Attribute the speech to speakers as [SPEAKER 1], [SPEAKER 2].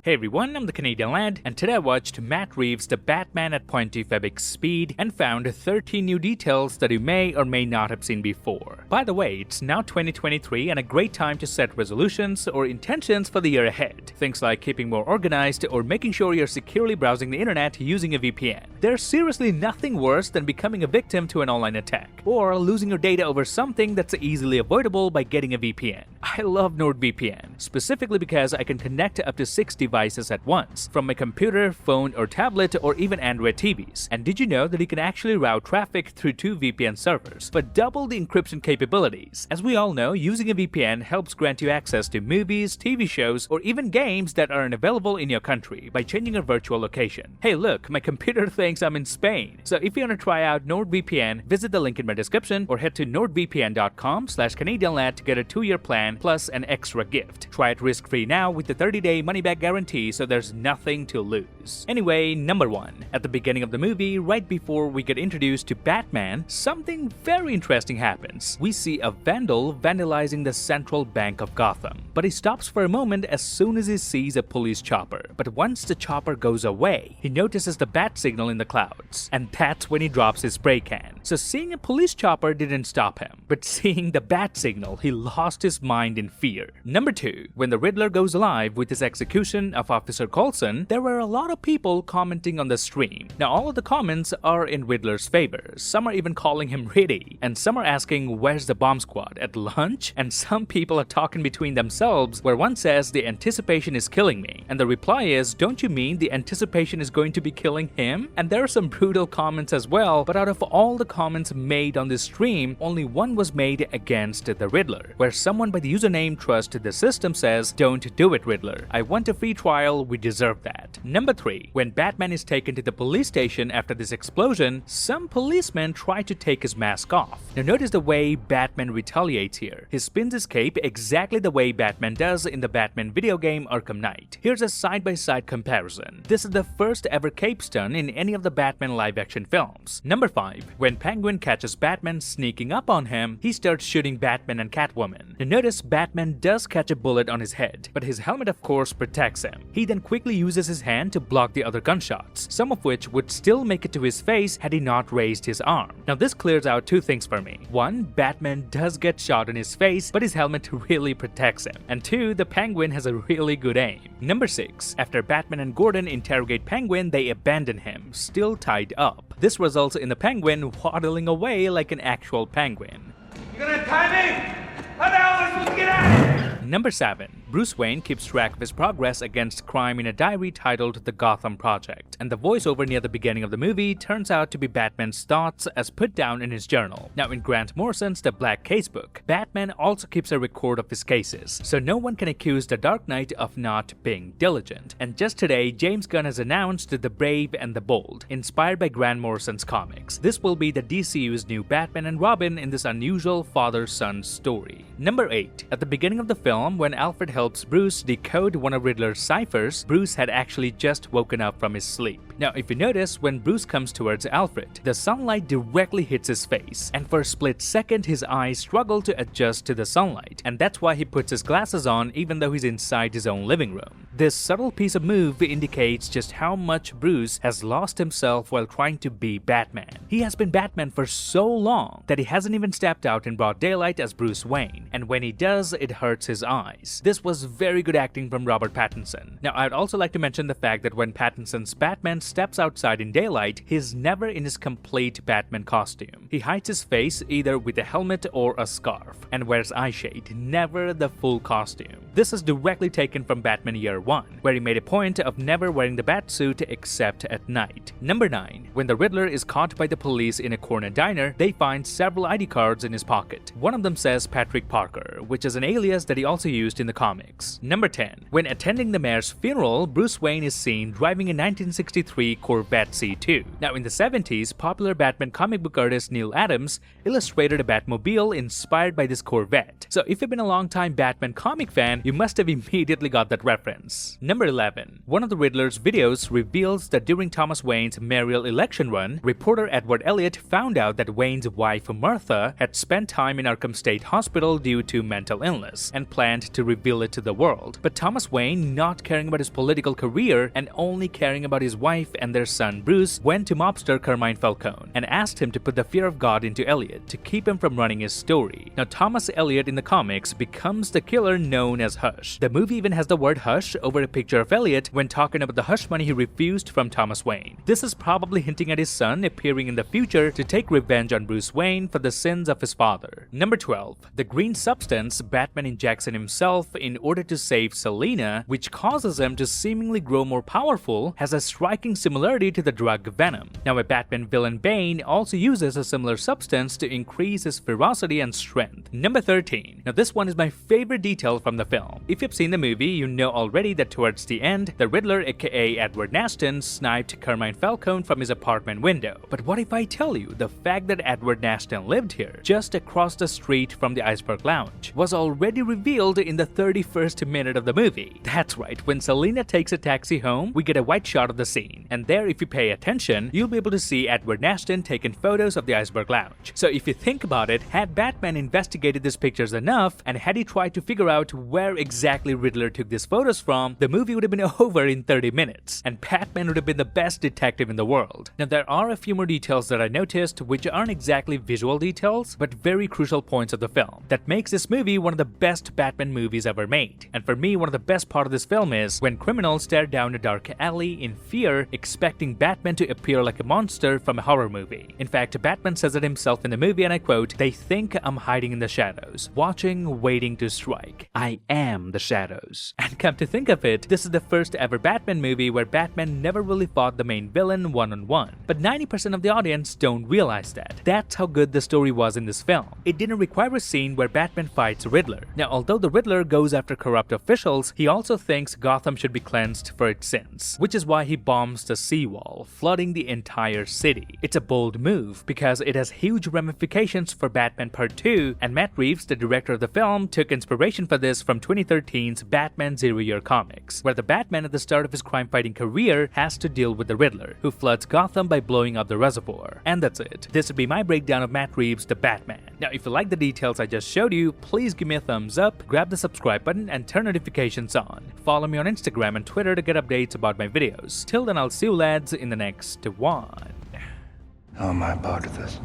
[SPEAKER 1] Hey everyone, I'm the Canadian Lad, and today I watched Matt Reeves' The Batman at 0.25x speed and found 13 new details that you may or may not have seen before. By the way, it's now 2023 and a great time to set resolutions or intentions for the year ahead. Things like keeping more organized or making sure you're securely browsing the internet using a VPN. There's seriously nothing worse than becoming a victim to an online attack, or losing your data over something that's easily avoidable by getting a VPN. I love NordVPN, specifically because I can connect to up to 6 devices at once, from my computer, phone, or tablet, or even Android TVs. And did you know that you can actually route traffic through 2 VPN servers, but double the encryption capabilities? As we all know, using a VPN helps grant you access to movies, TV shows, or even games that aren't available in your country by changing your virtual location. Hey look, my computer thinks I'm in Spain. So if you want to try out NordVPN, visit the link in my description or head to nordvpn.com/CanadianLad to get a 2-year plan plus an extra gift. Try it risk-free now with the 30-day money-back guarantee, so there's nothing to lose. Anyway, number 1. At the beginning of the movie, right before we get introduced to Batman, something very interesting happens. We see a vandal vandalizing the central bank of Gotham, but he stops for a moment as soon as he sees a police chopper. But once the chopper goes away, he notices the bat signal in the clouds, and that's when he drops his spray can. So seeing a police chopper didn't stop him, but seeing the bat signal, he lost his mind in fear. Number 2. When the Riddler goes live with his execution of Officer Coulson, there were a lot of people commenting on the stream. Now all of the comments are in Riddler's favor. Some are even calling him Riddy, and some are asking where's the bomb squad, at lunch? And some people are talking between themselves, where one says the anticipation is killing me, and the reply is, don't you mean the anticipation is going to be killing him? And there are some brutal comments as well, but out of all the comments made on this stream, only one was made against the Riddler, where someone by the username Trust the System says, don't do it, Riddler. I want a free trial, we deserve that. Number 3. When Batman is taken to the police station after this explosion, some policemen try to take his mask off. Now notice the way Batman retaliates here. He spins his cape exactly the way Batman does in the Batman video game Arkham Knight. Here's a side-by-side comparison. This is the first ever cape stun in any of the Batman live-action films. Number 5. When Penguin catches Batman sneaking up on him, he starts shooting Batman and Catwoman. Now notice Batman does catch a bullet on his head, but his helmet of course protects him. He then quickly uses his hand to block the other gunshots, some of which would still make it to his face had he not raised his arm. Now this clears out 2 things for me. 1. Batman does get shot in his face, but his helmet really protects him. And 2. The Penguin has a really good aim. Number 6. After Batman and Gordon interrogate Penguin, they abandon him, still tied up. This results in the Penguin waddling away like an actual penguin.
[SPEAKER 2] You gonna tie me? How the hell am I supposed to get out of here?
[SPEAKER 1] Number 7. Bruce Wayne keeps track of his progress against crime in a diary titled The Gotham Project, and the voiceover near the beginning of the movie turns out to be Batman's thoughts as put down in his journal. Now in Grant Morrison's The Black Casebook, Batman also keeps a record of his cases, so no one can accuse the Dark Knight of not being diligent. And just today, James Gunn has announced The Brave and the Bold, inspired by Grant Morrison's comics. This will be the DCU's new Batman and Robin in this unusual father-son story. Number 8. At the beginning of the film, when Alfred helps Bruce decode one of Riddler's ciphers, Bruce had actually just woken up from his sleep. Now if you notice, when Bruce comes towards Alfred, the sunlight directly hits his face, and for a split second his eyes struggle to adjust to the sunlight, and that's why he puts his glasses on even though he's inside his own living room. This subtle piece of move indicates just how much Bruce has lost himself while trying to be Batman. He has been Batman for so long that he hasn't even stepped out in broad daylight as Bruce Wayne, and when he does, it hurts his eyes. This was very good acting from Robert Pattinson. Now I'd also like to mention the fact that when Pattinson's Batman steps outside in daylight, he's never in his complete Batman costume. He hides his face either with a helmet or a scarf, and wears eyeshade, never the full costume. This is directly taken from Batman Year 1, where he made a point of never wearing the Batsuit except at night. Number 9. When the Riddler is caught by the police in a corner diner, they find several ID cards in his pocket. One of them says Patrick Parker, which is an alias that he also used in the comics. Number 10. When attending the mayor's funeral, Bruce Wayne is seen driving a 1963 Corvette C2. Now in the 70s, popular Batman comic book artist Neil Adams illustrated a Batmobile inspired by this Corvette. So if you've been a long-time Batman comic fan, You must have immediately got that reference. Number 11. One of the Riddler's videos reveals that during Thomas Wayne's mayoral election run, reporter Edward Elliot found out that Wayne's wife Martha had spent time in Arkham State Hospital due to mental illness and planned to reveal it to the world. But Thomas Wayne, not caring about his political career and only caring about his wife and their son Bruce, went to mobster Carmine Falcone and asked him to put the fear of God into Elliot to keep him from running his story. Now, Thomas Elliot in the comics becomes the killer known as Hush. The movie even has the word Hush over a picture of Elliot when talking about the hush money he refused from Thomas Wayne. This is probably hinting at his son appearing in the future to take revenge on Bruce Wayne for the sins of his father. Number 12. The green substance Batman injects in himself in order to save Selina, which causes him to seemingly grow more powerful, has a striking similarity to the drug Venom. Now, a Batman villain Bane also uses a similar substance to increase his ferocity and strength. Number 13. Now, this one is my favorite detail from the film. If you've seen the movie, you know already that towards the end, the Riddler aka Edward Nashton sniped Carmine Falcone from his apartment window. But what if I tell you the fact that Edward Nashton lived here, just across the street from the Iceberg Lounge, was already revealed in the 31st minute of the movie? That's right, when Selina takes a taxi home, we get a wide shot of the scene. And there, if you pay attention, you'll be able to see Edward Nashton taking photos of the Iceberg Lounge. So if you think about it, had Batman investigated these pictures enough, and had he tried to figure out where exactly Riddler took these photos from, the movie would have been over in 30 minutes, and Batman would have been the best detective in the world. Now, there are a few more details that I noticed which aren't exactly visual details, but very crucial points of the film that makes this movie one of the best Batman movies ever made. And for me, one of the best part of this film is when criminals stare down a dark alley in fear, expecting Batman to appear like a monster from a horror movie. In fact, Batman says it himself in the movie, and I quote, "They think I'm hiding in the shadows, watching, waiting to strike. I am the shadows." And come to think of it, this is the first ever Batman movie where Batman never really fought the main villain one-on-one. But 90% of the audience don't realize that. That's how good the story was in this film. It didn't require a scene where Batman fights Riddler. Now, although the Riddler goes after corrupt officials, he also thinks Gotham should be cleansed for its sins, which is why he bombs the seawall, flooding the entire city. It's a bold move because it has huge ramifications for Batman Part 2, and Matt Reeves, the director of the film, took inspiration for this from 2013's Batman Zero Year Comics, where the Batman at the start of his crime-fighting career has to deal with the Riddler, who floods Gotham by blowing up the reservoir. And that's it. This would be my breakdown of Matt Reeves' The Batman. Now, if you like the details I just showed you, please give me a thumbs up, grab the subscribe button, and turn notifications on. Follow me on Instagram and Twitter to get updates about my videos. Till then, I'll see you lads in the next one.
[SPEAKER 3] How am I part of this?